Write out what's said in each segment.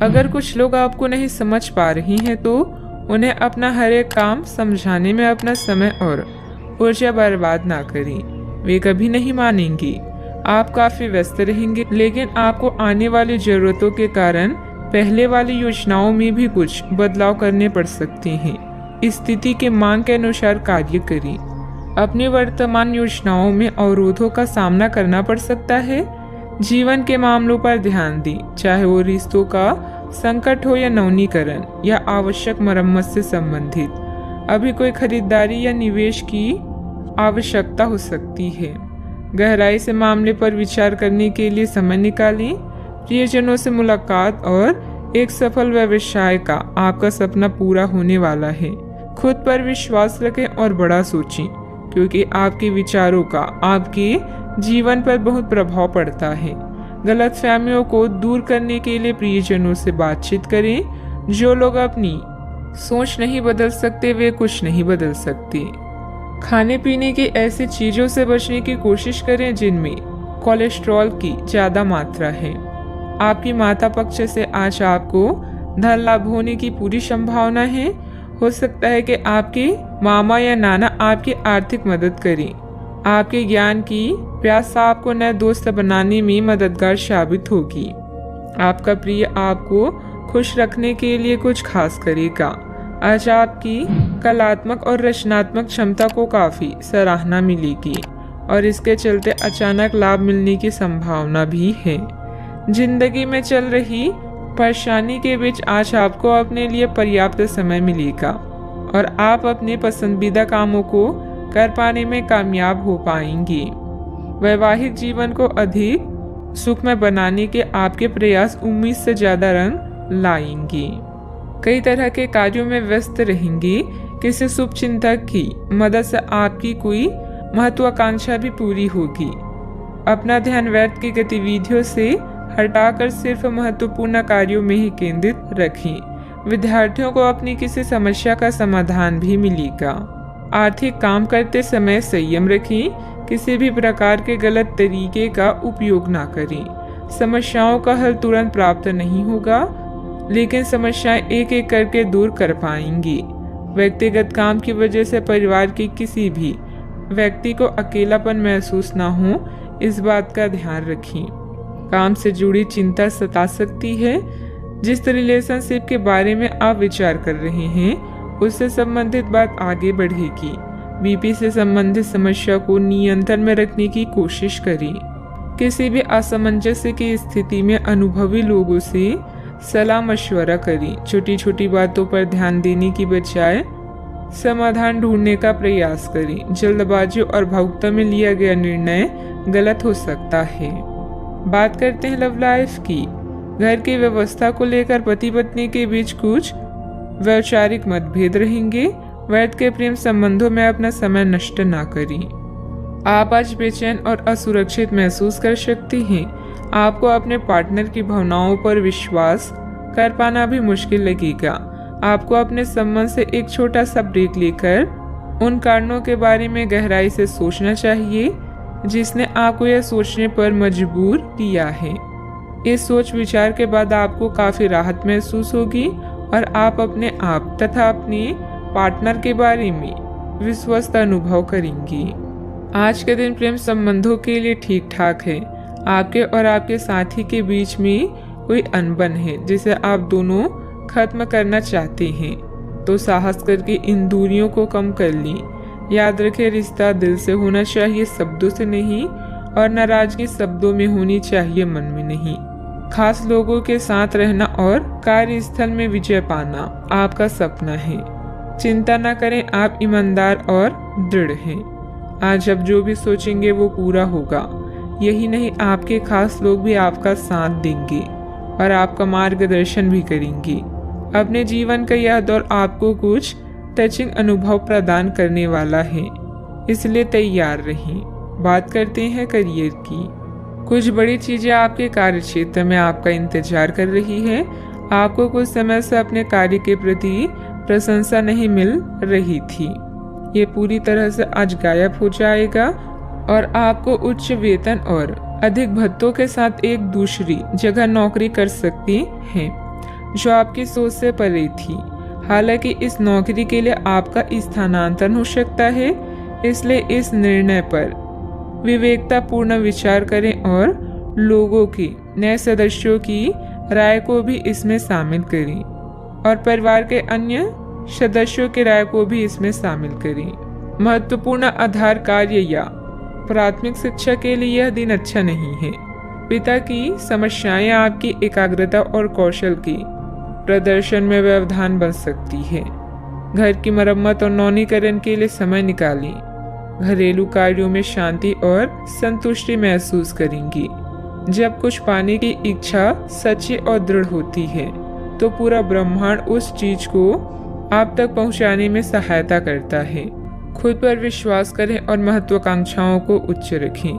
अगर कुछ लोग आपको नहीं समझ पा रही हैं तो उन्हें अपना हर एक काम समझाने में अपना समय और ऊर्जा बर्बाद ना करें। वे कभी नहीं मानेंगी। आप काफी व्यस्त रहेंगे, लेकिन आपको आने वाली जरूरतों के कारण पहले वाली योजनाओं में भी कुछ बदलाव करने पड़ सकते हैं। स्थिति के मांग के अनुसार कार्य करें। अपनी वर्तमान योजनाओं में अवरोधों का सामना करना पड़ सकता है। जीवन के मामलों पर ध्यान दें, चाहे वो रिश्तों का संकट हो या नवीनीकरण या आवश्यक मरम्मत से संबंधित। अभी कोई खरीदारी या निवेश की आवश्यकता हो सकती है। गहराई से मामले पर विचार करने के लिए समय निकालें। प्रियजनों से मुलाकात और एक सफल व्यवसाय का आपका सपना पूरा होने वाला है। खुद पर विश्वास रखें और बड़ा सोचें, क्योंकि आपके विचारों का आपके जीवन पर बहुत प्रभाव पड़ता है। गलतफहमियों को दूर करने के लिए प्रियजनों से बातचीत करें। जो लोग अपनी सोच नहीं बदल सकते वे कुछ नहीं बदल सकते। खाने पीने की ऐसी चीजों से बचने की कोशिश करें जिनमें कोलेस्ट्रॉल की ज्यादा मात्रा है। आपकी माता पक्ष से आज आपको धन लाभ होने की पूरी संभावना है। हो सकता है कि आपके मामा या नाना आपकी आर्थिक मदद करें। आपके ज्ञान की प्यास आपको नए दोस्त बनाने में मददगार साबित होगी। आपका प्रिय आपको खुश रखने के लिए कुछ खास करेगा। आज आपकी कलात्मक और रचनात्मक क्षमता को काफी सराहना मिलेगी और इसके चलते अचानक लाभ मिलने की संभावना भी है। जिंदगी में चल रही परेशानी के बीच आज आपको अपने लिए पर्याप्त समय मिलेगा और आप अपने पसंदीदा कामों को कर पाने में कामयाब हो पाएंगे। वैवाहिक जीवन को अधिक सुखमय बनाने के आपके प्रयास उम्मीद से ज्यादा रंग लाएंगे। कई तरह के कार्यों में व्यस्त रहेंगे। किसी शुभ चिंतक की मदद से आपकी कोई महत्वाकांक्षा भी पूरी होगी। अपना ध्यान व्यर्थ की गतिविधियों से हटाकर सिर्फ महत्वपूर्ण कार्यों में ही केंद्रित रखें। विद्यार्थियों को अपनी किसी समस्या का समाधान भी मिलेगा। आर्थिक काम करते समय संयम रखें। किसी भी प्रकार के गलत तरीके का उपयोग ना करें। समस्याओं का हल तुरंत प्राप्त नहीं होगा, लेकिन समस्याएं एक एक करके दूर कर पाएंगी। व्यक्तिगत काम की वजह से परिवार के किसी भी व्यक्ति को अकेलापन महसूस ना हो, इस बात का ध्यान रखें। काम से जुड़ी चिंता सता सकती है। जिस रिलेशनशिप के बारे में आप विचार कर रहे हैं उससे संबंधित बात आगे बढ़ेगी। बीपी से संबंधित समस्या को नियंत्रण में रखने की कोशिश करें। किसी भी असमंजस्य की स्थिति में अनुभवी लोगों से सलाह मशवरा करें। छोटी छोटी बातों पर ध्यान देने की बजाय समाधान ढूंढने का प्रयास करें। जल्दबाजी और भावुकता में लिया गया निर्णय गलत हो सकता है। बात करते हैं लव लाइफ की। घर की व्यवस्था को लेकर पति पत्नी के बीच कुछ वैचारिक मतभेद रहेंगे। व्यर्थ के प्रेम संबंधों में अपना समय नष्ट ना करें। आप आज बेचैन और असुरक्षित महसूस कर सकती हैं। आपको अपने पार्टनर की भावनाओं पर विश्वास कर पाना भी मुश्किल लगेगा। आपको अपने संबंध से एक छोटा सा ब्रेक लेकर उन कारणों के बारे में गहराई से सोचना चाहिए जिसने आपको यह सोचने पर मजबूर किया है। इस सोच विचार के बाद आपको काफी राहत महसूस होगी और आप अपने आप तथा अपने पार्टनर के बारे में विश्वस्त अनुभव करेंगी। आज के दिन प्रेम संबंधों के लिए ठीक ठाक है। आपके और आपके साथी के बीच में कोई अनबन है जिसे आप दोनों खत्म करना चाहते हैं, तो साहस करके इन दूरियों को कम कर लें। याद रखें, रिश्ता दिल से होना चाहिए, शब्दों से नहीं, और नाराजगी शब्दों में होनी चाहिए, मन में नहीं। खास लोगों के साथ रहना और कार्यस्थल में विजय पाना आपका सपना है। चिंता न करें, आप ईमानदार और दृढ़ हैं। आज आप जो भी सोचेंगे वो पूरा होगा। यही नहीं, आपके खास लोग भी आपका साथ देंगे और आपका मार्गदर्शन भी करेंगे। अपने जीवन का यह दौर आपको कुछ टचिंग अनुभव प्रदान करने वाला है, इसलिए तैयार रहें। बात करते हैं करियर की। कुछ बड़ी चीजें आपके कार्य क्षेत्र में आपका इंतजार कर रही है। आपको कुछ समय से अपने कार्य के प्रति प्रशंसा नहीं मिल रही थी, ये पूरी तरह से आज गायब हो जाएगा और आपको उच्च वेतन और अधिक भत्तों के साथ एक दूसरी जगह नौकरी कर सकती हैं। जो आपकी सोच से परे थी। हालांकि इस नौकरी के लिए आपका स्थानांतरण हो सकता है, इसलिए इस निर्णय पर विवेकतापूर्ण विचार करें और लोगों की, नए सदस्यों की राय को भी इसमें शामिल करें और परिवार के अन्य सदस्यों की राय को भी इसमें शामिल करें। महत्वपूर्ण आधार कार्य या प्राथमिक शिक्षा के लिए यह दिन अच्छा नहीं है। पिता की समस्याएं आपकी एकाग्रता और कौशल की प्रदर्शन में व्यवधान बन सकती है। घर की मरम्मत और नवीनीकरण के लिए समय निकालें। घरेलू कार्यों में शांति और संतुष्टि महसूस करेंगी। जब कुछ पाने की इच्छा सच्ची और दृढ़ होती है तो पूरा ब्रह्मांड उस चीज को आप तक पहुंचाने में सहायता करता है। खुद पर विश्वास करें और महत्वाकांक्षाओं को उच्च रखें,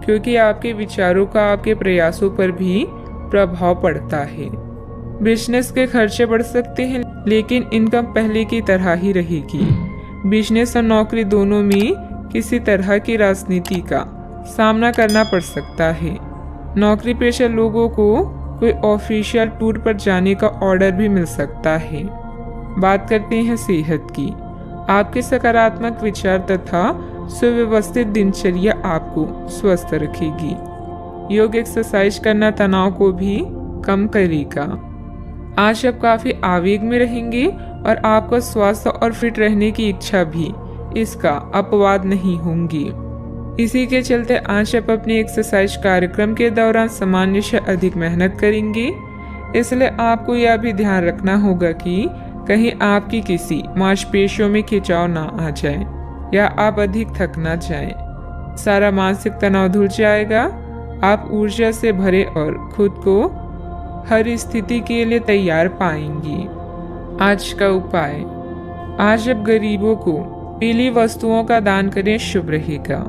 क्योंकि आपके विचारों का आपके प्रयासों पर भी प्रभाव पड़ता है। बिजनेस के खर्चे बढ़ सकते हैं, लेकिन इनकम पहले की तरह ही रहेगी। बिजनेस और नौकरी दोनों में किसी तरह की राजनीति का सामना करना पड़ सकता है। नौकरी पेशा लोगों को कोई ऑफिशियल टूर पर जाने का ऑर्डर भी मिल सकता है। बात करते हैं सेहत की। आपके सकारात्मक विचार तथा सुव्यवस्थित दिनचर्या आपको स्वस्थ रखेगी। योग एक्सरसाइज करना तनाव को भी कम करेगा। आज आप काफी आवेग में रहेंगे और आपका स्वास्थ्य और फिट रहने की इच्छा भी इसका अपवाद नहीं होंगी। इसी के चलते आज आप अपने एक्सरसाइज कार्यक्रम के दौरान सामान्य से अधिक मेहनत करेंगे। इसलिए आपको यह भी ध्यान रखना होगा कि कहीं आपकी किसी मांसपेशियों में खिंचाव ना आ जाए या आप अधिक थक ना जाएं। सारा मानसिक तनाव धुल जाएगा। आप ऊर्जा से भरे और खुद को हर स्थिति के लिए तैयार पाएंगी। आज का उपाय, आज आप गरीबों को पीली वस्तुओं का दान करें, शुभ रहेगा।